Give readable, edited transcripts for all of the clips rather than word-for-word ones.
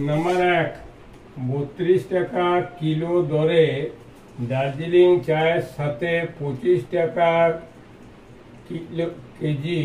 Number 1, 32 টাকা kilo দরে দার্জিলিং চায়ের সাথে 25 টাকা কেজি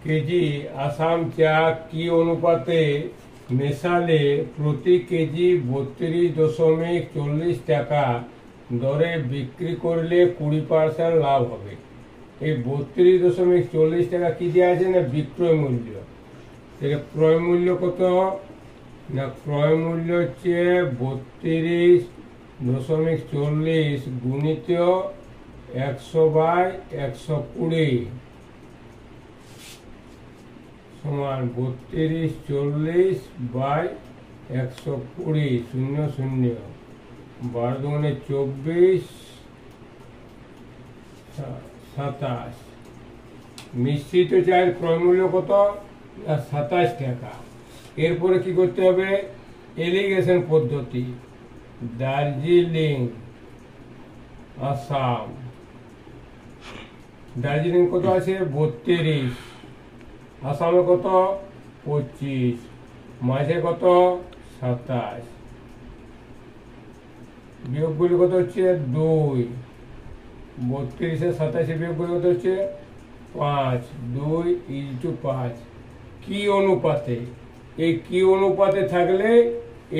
কেজি আসাম চা কি অনুপাতে মেশালে প্রতি কেজি 32.40 টাকা দরে বিক্রি করলে 20% লাভ হবে। এই 32.40 টাকা কি দেওয়া আছে না বিক্রয় মূল্য। ক্রয় মূল্য কত না? ক্রয় মূল্য হচ্ছে 32.40 গুণিত 100/120 সমান 3240/120 00 12 দুগুণে 24 27। মিশ্রিত চায়ের ক্রয় মূল্য কত? 27 টাকা। এরপরে কি করতে হবে? এলিগেশন পদ্ধতি। দার্জিলিং আসাম, দার্জিলিং কত আছে? 32, আসামে কত? 25, মাঝে কত? 27। বিয়োগগুলি কত হচ্ছে? 2, 32 এর 27 বিয়োগগুলি কত হচ্ছে? 5, 2:5। কি অনুপাতে? এই কি অনুপাতে থাকলে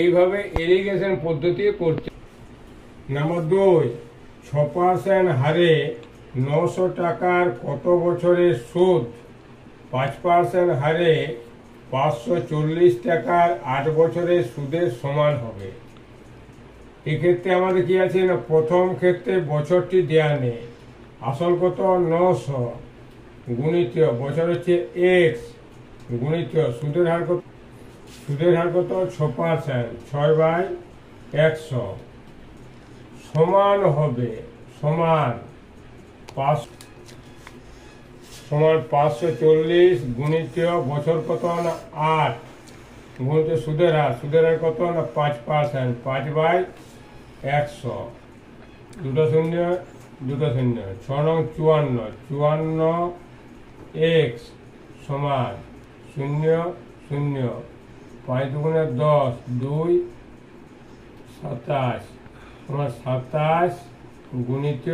এইভাবে এলিগেশন পদ্ধতি করতে। নাম্বার 2, 6% হারে 900 টাকার কত বছরের সুদ 5% হারে 540 টাকার 8 বছরের সুদের সমান হবে? এক্ষেত্রে আমাদের কি আছে না, প্রথম ক্ষেত্রে বছরটি দেয়া নেই। আসল কত? 900 গুণিত বছর হচ্ছে x গুণিত সুদের হার কত? সুদের হার কত? 6%, 6/100 সমান হবে সমান 540 গুণিত বছর কত না 8 গুণিত সুদের হার কত না 5%, 5/100 দুটো শূন্য 6 54 x সমান 0 0 5 দুগুণে 10 2 27 27 গুণিত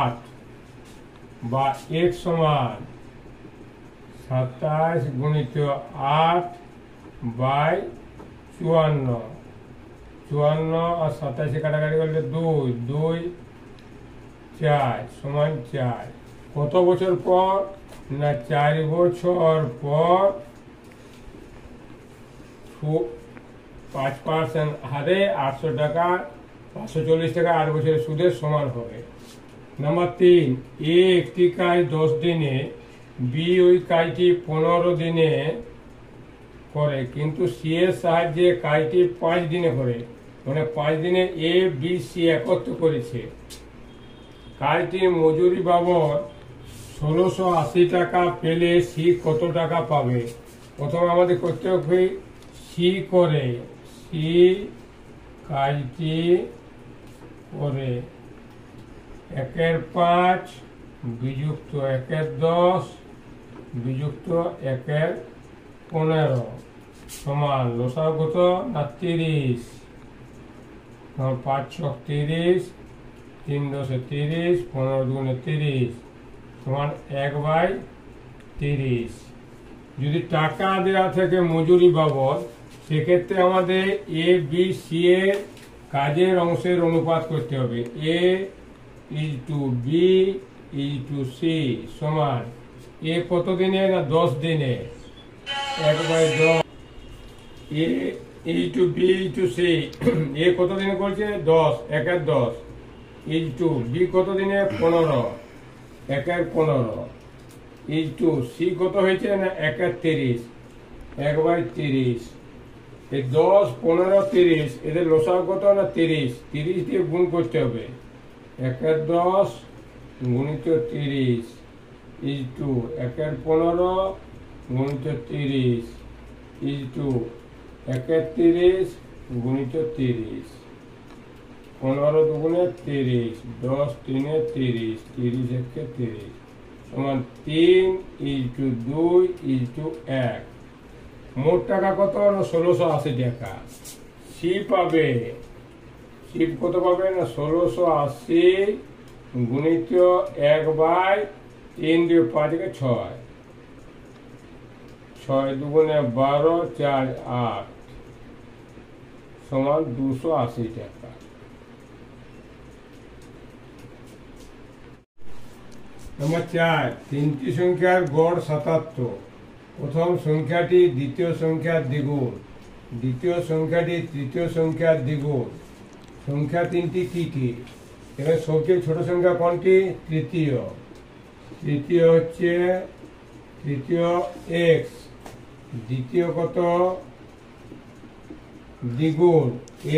8 বা x সমান 27 গুণিত 8/54 54 আর 27 কাটাকাটি করলে 2 2 4 সমান 4। কত বছর পর না 4 বছর পর 5% হারে 800 টাকা 540 টাকা 8 বছরের সুদের সমান হবে। নাম্বার 3, এ একটি কাজ 10 দিনে, বি ওই কাজটি 15 দিনে করে, কিন্তু সি এর সাহায্যে কাজটি 5 দিনে করে। মানে 5 দিনে এ বি সি একত্র করেছে। কাজটি মজুরি বাবদ 1680 টাকা পেলে সি কত টাকা পাবে? প্রথমে আমাদের করতে হবে সি করে, সি কাজটি করে 1/5 বিযুক্ত 1/10 বিযুক্ত 1/15 সমান লসাগু কত না 30। 5 6 30, 3 10 30, 15 দুগুণে 30 সমান 1/30। যদি টাকা দেওয়া থাকে মজুরি বাবদ, সেক্ষেত্রে আমাদের এ বি সি এর কাজের অংশের অনুপাত করতে হবে। এ = বি = সি সমান এ কত দিনে না 10 দিনে 1/10। এ = বি = সি, এ কত দিনে করছে? 10, 1/10 = বি কত দিনে? 15, 1/15 সি কত হয়েছে না 1/30, 1/30। এই 10, 15, 30 এদের লসাগু কত না 30, 30 দিয়ে গুণ করতে হবে। 1/10 গুণিত 30 = 1/15 গুণিত 30 1/30 গুণিত 30। 15 দুগুণে 30, 10 3 30, 30 1 30 সমান 3:2:1। মোট টাকা কত না 1680 টাকা। সি পাবে, সি কত পাবে না 1680 গুণিত 1/3 দিয়ে 5 কে 6, 6 দুগুণে 12, 4 8 সমান 280 টাকা। নম্বর 4, তিনটি সংখ্যার গড় 77। প্রথম সংখ্যাটি দ্বিতীয় সংখ্যার দ্বিগুণ, দ্বিতীয় সংখ্যাটি তৃতীয় সংখ্যার দ্বিগুণ। সংখ্যা তিনটি কি কি? এখানে সবচেয়ে ছোট সংখ্যা কোনটি? তৃতীয়। তৃতীয় হচ্ছে তৃতীয় x, দ্বিতীয় কত? দ্বিগুণ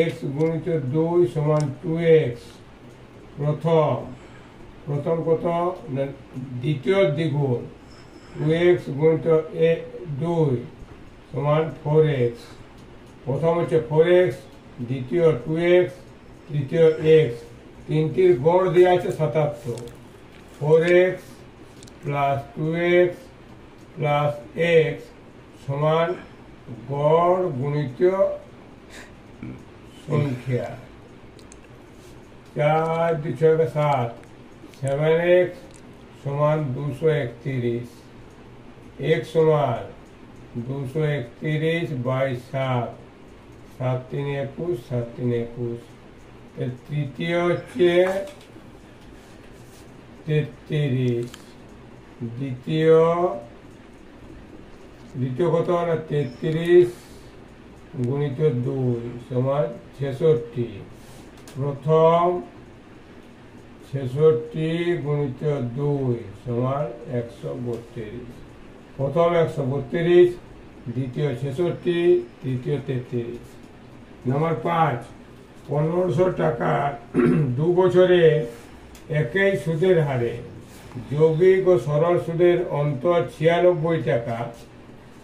x গুণিত 2 সমান 2x। প্রথম, প্রথম কত না দ্বিতীয় দ্বিগুণ 2x গুণিত 2 সমান 4x। প্রথম হচ্ছে 4x, দ্বিতীয় 2x, তৃতীয় x। তিনটির গড় দেওয়া আছে 77। 4x plus 2x plus x সমান গড় গুণিত সংখ্যা। 4 2 6 7, 7x সমান 231। x সমান 231/7, 7 3 21, 7 3 21। তৃতীয় হচ্ছে 33, দ্বিতীয় কত না 33 গুণিত 2 সমান 66। প্রথম 66 গুণিত 2 সমান 132। প্রথম 132, দ্বিতীয় 66, তৃতীয় 33। নম্বর 5, 1500 টাকা 2 বছরে একই সুদের হারে যৌগিক ও সরল সুদের অন্তর 96 টাকা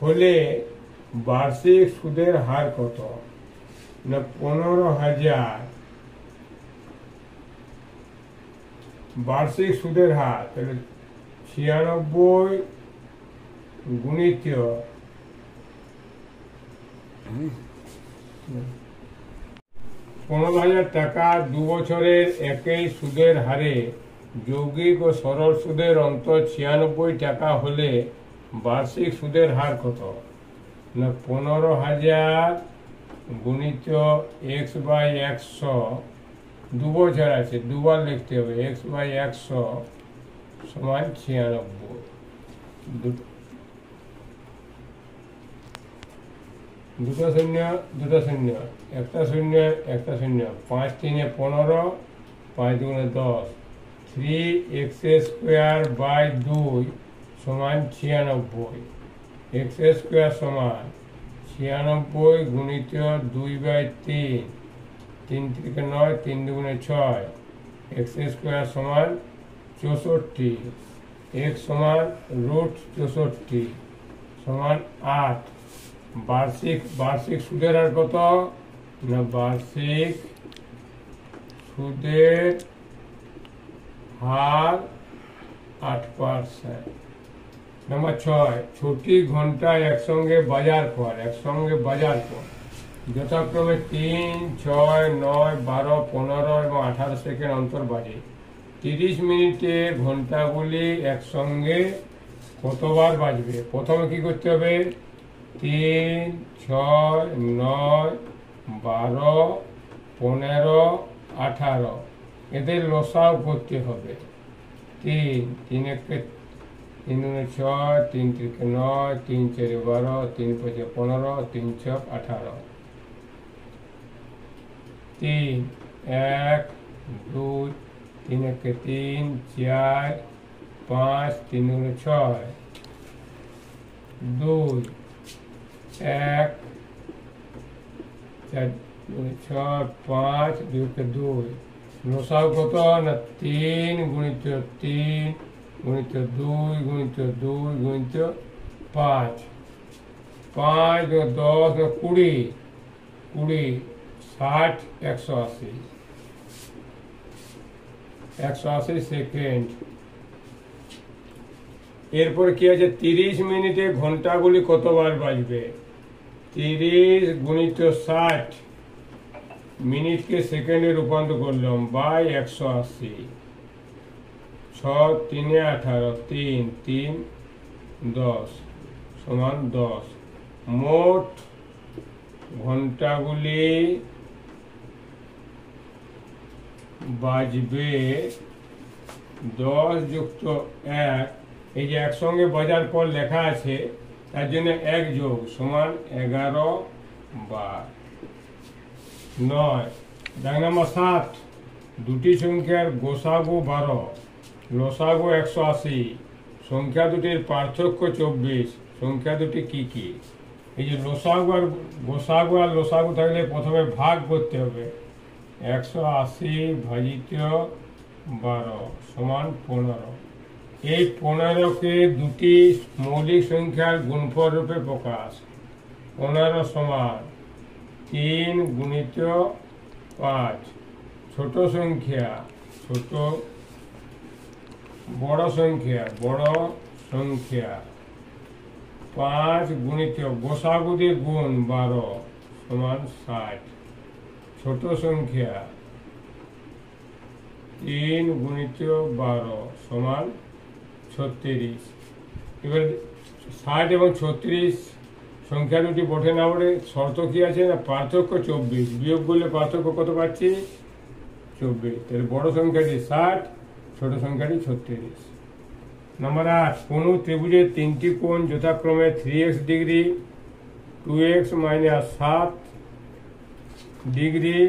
হলে বার্ষিক সুদের হার কত? না 15,000। বার্ষিক সুদের হার তাহলে 96 গুণিত 15,000 টাকা 2 বছরের একই সুদের হারে যৌগিক ও সরল সুদের অন্তর 96 টাকা হলে বার্ষিক সুদের হার কত? না 15,000 গুণিত x/100, 2 বছর আছে, দুবার লিখতে হবে, x/100 সমান 96। দুটো শূন্য, দুটো শূন্য, একটা শূন্য, একটা শূন্য, 5 3 15, 5 2 10, 3x² সমান 96। x² সমান 96 গুণিত 2/3, 3 3 9, 3 2 6, x² সমান 64, x সমান √64 সমান 8। বার্ষিক সুদের হার কত? না বার্ষিক সুদের হার 8%। নম্বর 6, ছুটি ঘন্টা একসঙ্গে বাজার পর যথাক্রমে 3, 6, 9, 12, 15 এবং 18 সেকেন্ড অন্তর বাজে। 30 মিনিটে ঘন্টাগুলি একসঙ্গে কতবার বাজবে? প্রথমে কি করতে হবে? 3, 6, 9, 12, 15, 18 এদের লসাও করতে হবে। 3 3 1 3 2 6, 3 3 9, 3 4 12, 3 5 15, 3 6 18। 3 1 2 3 1 3 4 5 3 2 6 2 1 4 6 5 2 2। লসাও কত? না 3 গুণিত 3 গুণিত 2 গুণিত 2 গুণিত 5, 5 10 20 20 60 180 180 সেকেন্ড। এরপরে কি আছে 30 মিনিটে ঘন্টাগুলি কতবার বাজবে 30 গুণিত 60 মিনিটকে সেকেন্ডে রূপান্তর করলাম বাই 180 6 3 18 3 3 10 সমান 10 মোট ঘন্টাগুলি বাজবে 10 যুক্ত 1 এই যে একসঙ্গে বাজার পর লেখা আছে তার জন্য 1 যোগ সমান 11 বার 9 দাগ নম্বর 7 দুটি সংখ্যার গোসাগু 12 লসাগু 180 সংখ্যা দুটির পার্থক্য 24 সংখ্যা দুটি কি কি এই যে লসাগু আর গোসাগু আর লসাগু থাকলে প্রথমে ভাগ করতে হবে 180 ভাজিত 12 সমান 15 এই 15কে দুটি মৌলিক সংখ্যার গুণফল রূপে প্রকাশ 15 সমান 3 গুণিত 5 ছোট সংখ্যা ছোট বড় সংখ্যা 5 গুণিত গোসাগু দিয়ে গুণ 12 সমান 60 ছোট সংখ্যা 3 গুণিত 12 সমান 36 এবার 60 এবং 36 সংখ্যা দুটি বটে না বলে শর্ত কি আছে না পার্থক্য 24 বিয়োগ করলে পার্থক্য কত পাচ্ছি 24 তাহলে বড় সংখ্যাটি 60 ছোট সংখ্যাটি 36 নম্বর 8 কোন ত্রিভুজের তিনটি কোণ যথাক্রমে 3x degree 2x minus 7 degree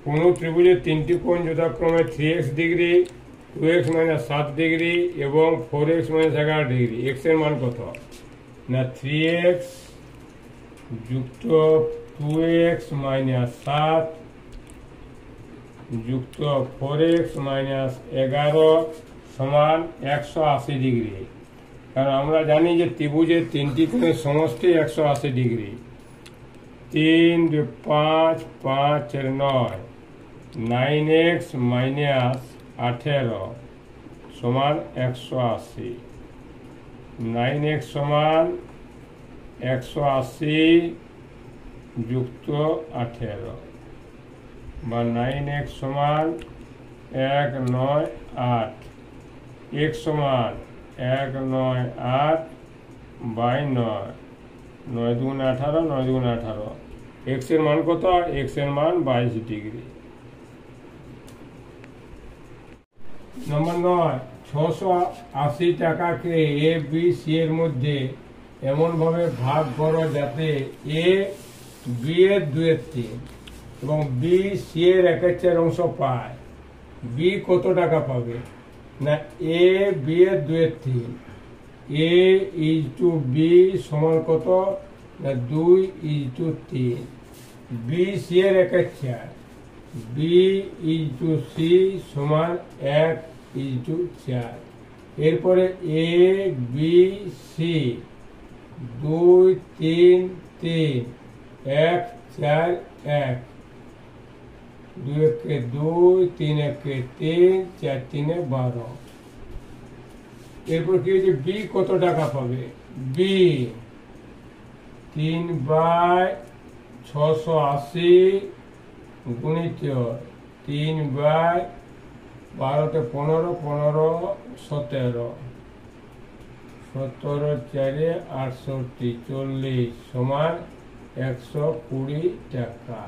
কোন ত্রিভুজের তিনটি কোণ যথাক্রমে 3x degree 2x minus 7 degree এবং 4x মাইনাস 11 ডিগ্রি x এর মান কত না 3x যুক্ত 2x মাইনাস 7 যুক্ত 4x মাইনাস 11 সমান 180 ডিগ্রি কারণ আমরা জানি যে ত্রিভুজের তিনটি কোণের সমষ্টি 180 ডিগ্রি 3 5 5 9 9x মাইনাস 18 সমান 180 9x সমান 180 যুক্ত 18 বা 9x সমান 198 x সমান 198 বাই 9 9 দুগুণ 18 9 দুগুণ 18 x এর মান কত x এর মান 22 ডিগ্রি নম্বর 9 680 টাকাকে এ বি সি এর মধ্যে এমনভাবে ভাগ করো যাতে এ বি এর 2/3 এবং বি সি এর 1/4 অংশ পায় বি কত টাকা পাবে না এ বি এর 2/3 এ ইজ টু বি সমান কত না 2:3 বি সি এর 1/4 বি ইজ টু সি সমান 1:4 এরপরে এ বি সি 2 3 3 1 4 1 2 একে 2 3 একে 3 4 3 12 এরপর কি হচ্ছে বি কত টাকা পাবে বি 3/680 গুণিত 3/12 15 15 17 17 4 68 40 সমান 120 টাকা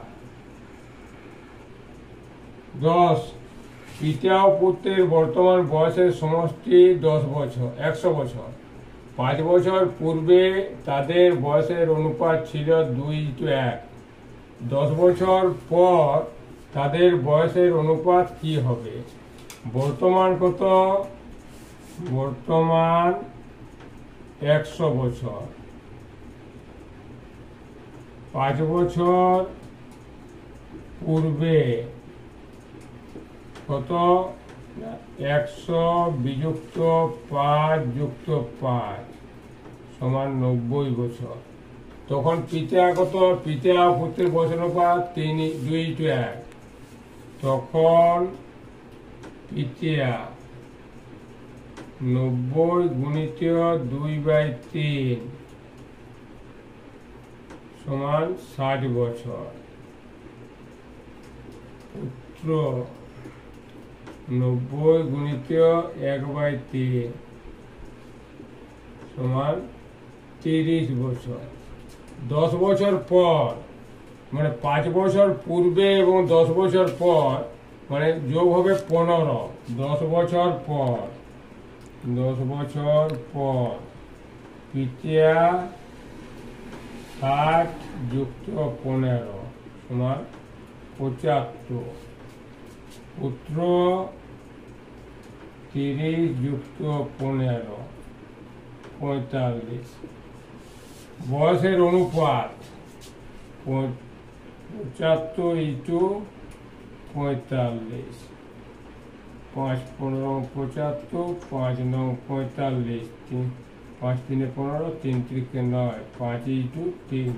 10 পিতা ও পুত্রের বর্তমান বয়সের সমষ্টি 10 বছর 100 বছর 5 বছর পূর্বে তাদের বয়সের অনুপাত ছিল 2:1 10 বছর পর তাদের বয়সের অনুপাত কি হবে বর্তমান কত বর্তমান 100 বছর 5 বছর পূর্বে কত 100 বিযুক্ত 5 যুক্ত 5 সমান 90 বছর তখন পিতা কত পিতা ও পুত্রের বয়স অনুপাত 2:1 তখন পিতা 90 গুণিত 2/3 সমান 60 বছর। পুত্র 90 গুণিত 1/3 সমান 30 বছর। 10 বছর পর মানে 5 বছর পূর্বে এবং 10 বছর পর মানে যোগ হবে 15। 10 বছর পর 10 বছর পর পিতা 60 যুক্ত 15 সমান 75। পুত্র 30 যুক্ত 15 45। বয়সের অনুপাত 75:45। 5 15 75, 5 9 45, 5 3 15, 3 3 9, 5:3